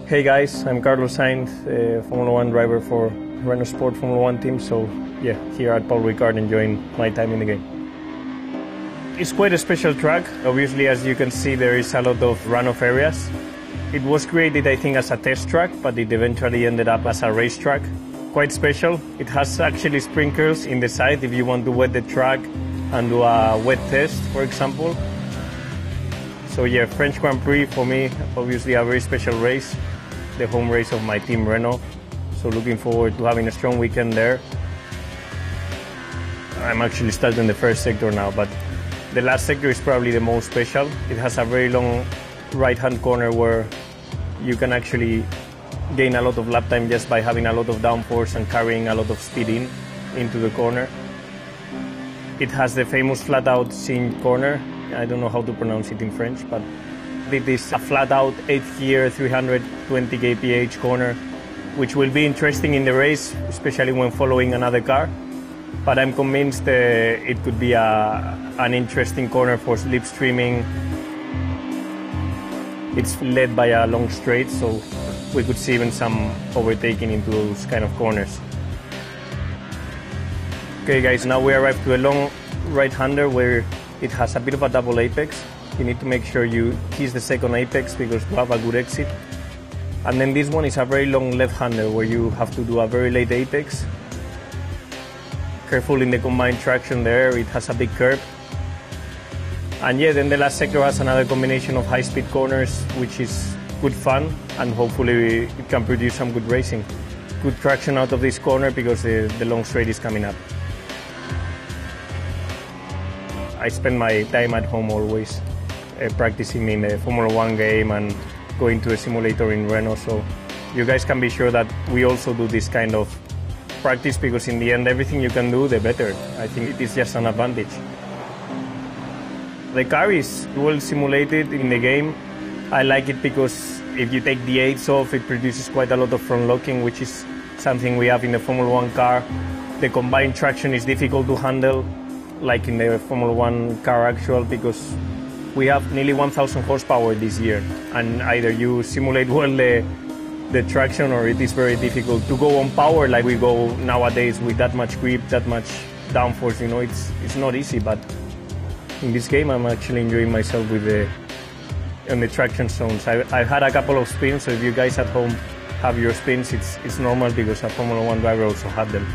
Hey guys, I'm Carlos Sainz, Formula 1 driver for Renault Sport Formula 1 team. So yeah, here at Paul Ricard enjoying my time in the game. It's quite a special track. Obviously, as you can see, there is a lot of runoff areas. It was created, I think, as a test track, but it eventually ended up as a race track. Quite special. It has actually sprinkles in the side if you want to wet the track and do a wet test, for example. So yeah, French Grand Prix for me, obviously a very special race. The home race of my team Renault. So looking forward to having a strong weekend there. I'm actually starting the first sector now, but the last sector is probably the most special. It has a very long right-hand corner where you can actually gain a lot of lap time just by having a lot of downforce and carrying a lot of speed into the corner. It has the famous flat-out Sainz corner. I don't know how to pronounce it in French, but it is a flat-out 8th gear 320 kph corner, which will be interesting in the race, especially when following another car. But I'm convinced it could be an interesting corner for slipstreaming. It's led by a long straight, so we could see even some overtaking into those kind of corners. Okay guys, now we arrive to a long right-hander where it has a bit of a double apex. You need to make sure you kiss the second apex because to have a good exit. And then this one is a very long left-hander where you have to do a very late apex. Careful in the combined traction there, it has a big curve. And yeah, then the last sector has another combination of high-speed corners, which is good fun, and hopefully it can produce some good racing. Good traction out of this corner because the long straight is coming up. I spend my time at home always, practicing in the Formula 1 game and going to a simulator in Renault, so you guys can be sure that we also do this kind of practice because in the end everything you can do, the better. I think it is just an advantage. The car is well simulated in the game. I like it because if you take the aids off, it produces quite a lot of front locking, which is something we have in the Formula 1 car. The combined traction is difficult to handle, like in the Formula 1 car actual, because we have nearly 1,000 horsepower this year, and either you simulate well the traction or it is very difficult to go on power like we go nowadays with that much grip, that much downforce. You know, it's not easy, but in this game I'm actually enjoying myself with in the traction zones. I've had a couple of spins, so if you guys at home have your spins, it's normal because a Formula 1 driver also had them.